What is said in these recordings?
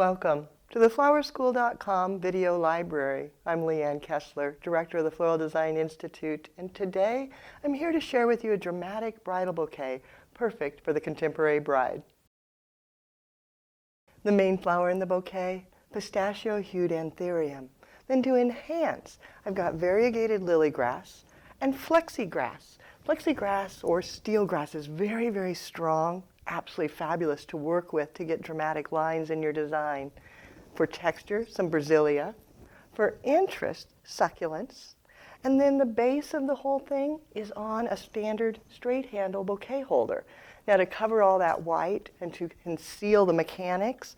Welcome to the flowerschool.com video library. I'm Leanne Kessler, Director of the Floral Design Institute, and today I'm here to share with you a dramatic bridal bouquet perfect for the contemporary bride. The main flower in the bouquet, pistachio-hued anthurium. Then to enhance, I've got variegated lilygrass and flexigrass. Flexigrass or steel grass is very, very strong, absolutely fabulous to work with to get dramatic lines in your design. For texture, some brasilia. For interest, succulents. And then the base of the whole thing is on a standard straight handle bouquet holder. Now to cover all that white and to conceal the mechanics,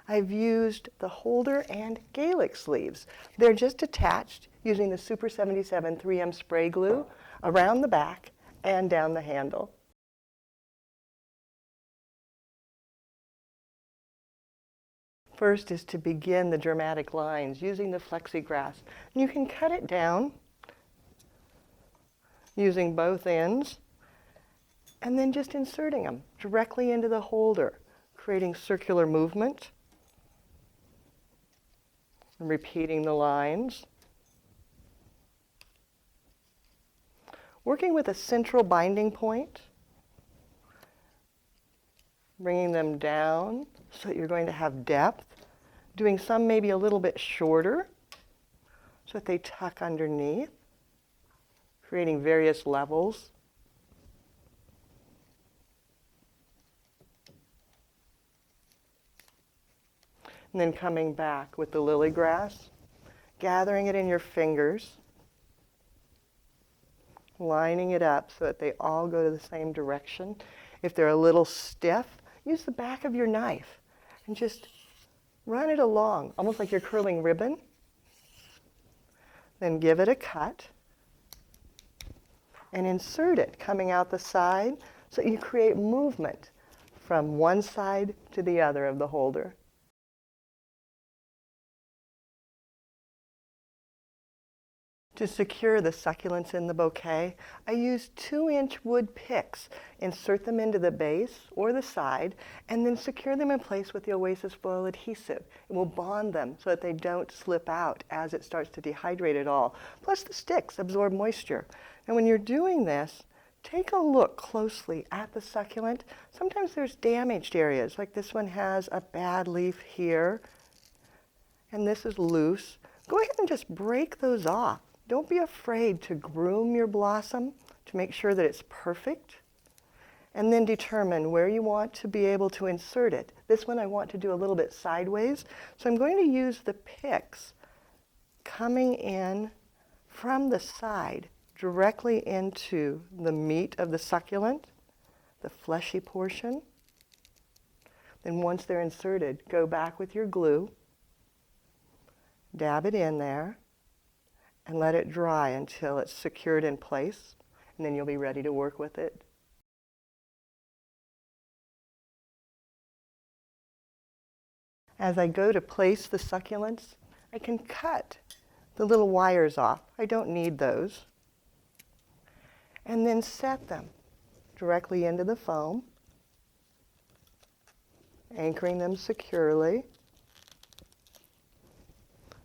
I've used the holder and Gaelic sleeves. They're just attached using the Super 77 3M spray glue around the back and down the handle. First is to begin the dramatic lines using the flexigrass. And you can cut it down using both ends and then just inserting them directly into the holder, creating circular movement and repeating the lines. Working with a central binding point, bringing them down so that you're going to have depth, doing some maybe a little bit shorter so that they tuck underneath, creating various levels. And then coming back with the lily grass, gathering it in your fingers, lining it up so that they all go to the same direction. If they're a little stiff, use the back of your knife and just run it along, almost like you're curling ribbon. Then give it a cut and insert it coming out the side so that you create movement from one side to the other of the holder. To secure the succulents in the bouquet, I use 2-inch wood picks. Insert them into the base or the side, and then secure them in place with the Oasis Foil adhesive. It will bond them so that they don't slip out as it starts to dehydrate it all. Plus the sticks absorb moisture. And when you're doing this, take a look closely at the succulent. Sometimes there's damaged areas, like this one has a bad leaf here, and this is loose. Go ahead and just break those off. Don't be afraid to groom your blossom to make sure that it's perfect, and then determine where you want to be able to insert it. This one I want to do a little bit sideways, so I'm going to use the picks coming in from the side directly into the meat of the succulent, the fleshy portion. Then once they're inserted, go back with your glue, dab it in there, and let it dry until it's secured in place, and then you'll be ready to work with it. As I go to place the succulents, I can cut the little wires off. I don't need those. And then set them directly into the foam, anchoring them securely.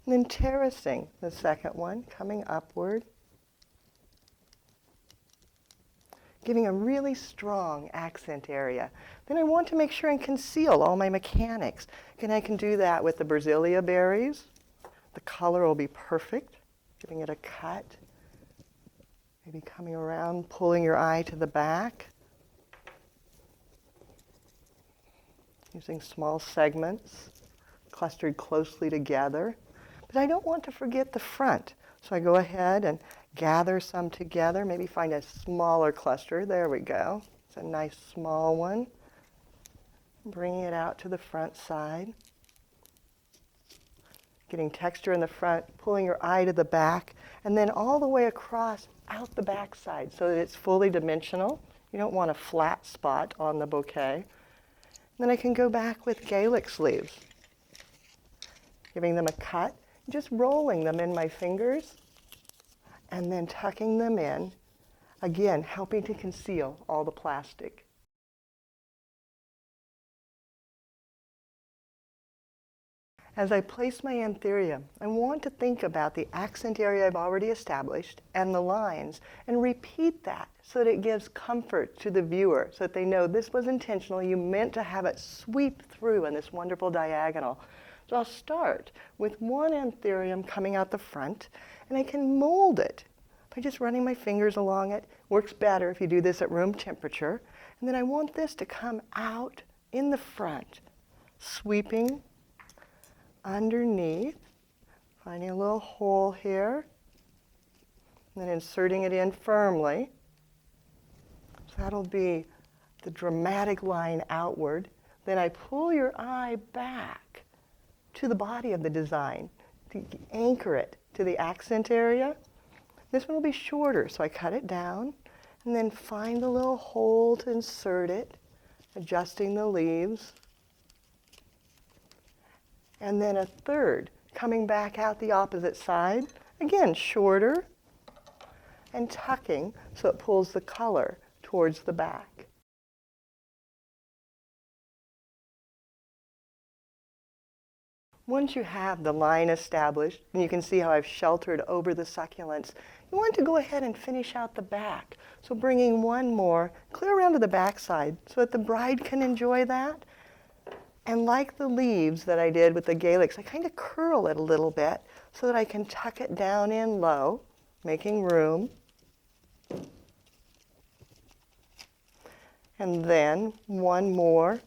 And then terracing the second one, coming upward, giving a really strong accent area. Then I want to make sure and conceal all my mechanics. And I can do that with the brasilia berries. The color will be perfect, giving it a cut. Maybe coming around, pulling your eye to the back. Using small segments, clustered closely together. But I don't want to forget the front. So I go ahead and gather some together, maybe find a smaller cluster. There we go. It's a nice small one. Bringing it out to the front side. Getting texture in the front, pulling your eye to the back, and then all the way across out the back side so that it's fully dimensional. You don't want a flat spot on the bouquet. And then I can go back with Gaelic sleeves, giving them a cut, just rolling them in my fingers, and then tucking them in, again, helping to conceal all the plastic. As I place my anthurium, I want to think about the accent area I've already established and the lines and repeat that so that it gives comfort to the viewer so that they know this was intentional. You meant to have it sweep through in this wonderful diagonal. So I'll start with one anthurium coming out the front, and I can mold it by just running my fingers along it. Works better if you do this at room temperature. And then I want this to come out in the front, sweeping underneath, finding a little hole here, and then inserting it in firmly. So that'll be the dramatic line outward. Then I pull your eye back to the body of the design to anchor it to the accent area. This one will be shorter, so I cut it down and then find the little hole to insert it, adjusting the leaves. And then a third coming back out the opposite side, again shorter, and tucking so it pulls the color towards the back. Once you have the line established, and you can see how I've sheltered over the succulents, you want to go ahead and finish out the back. So bringing one more, clear around to the back side so that the bride can enjoy that. And like the leaves that I did with the Galix, I kind of curl it a little bit so that I can tuck it down in low, making room. And then one more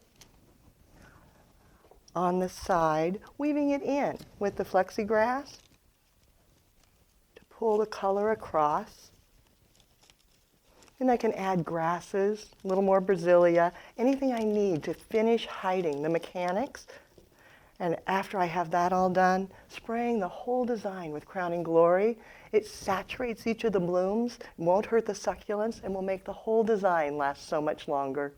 on the side, weaving it in with the Flexigrass to pull the color across. Then I can add grasses, a little more Brasilia, anything I need to finish hiding the mechanics. And after I have that all done, spraying the whole design with Crowning Glory. It saturates each of the blooms, won't hurt the succulents, and will make the whole design last so much longer.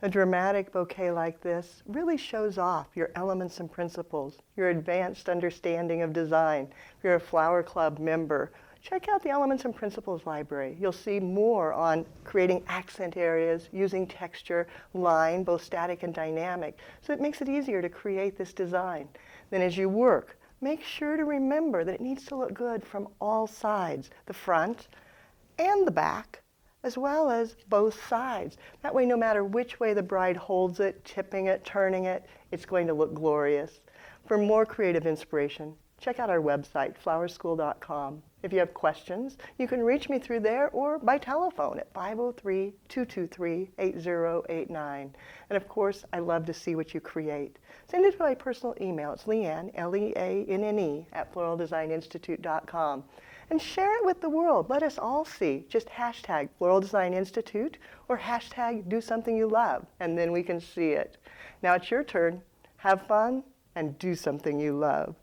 A dramatic bouquet like this really shows off your elements and principles, your advanced understanding of design. If you're a Flower Club member, check out the Elements and Principles library. You'll see more on creating accent areas, using texture, line, both static and dynamic, so it makes it easier to create this design. Then as you work, make sure to remember that it needs to look good from all sides, the front and the back, as well as both sides. That way, no matter which way the bride holds it, tipping it, turning it, it's going to look glorious. For more creative inspiration, check out our website, flowerschool.com. If you have questions, you can reach me through there or by telephone at 503-223-8089. And of course, I love to see what you create. Send it to my personal email. It's Leanne, Leanne, at floraldesigninstitute.com. And share it with the world. Let us all see. Just hashtag Floral Design Institute or hashtag do something you love, and then we can see it. Now it's your turn. Have fun and do something you love.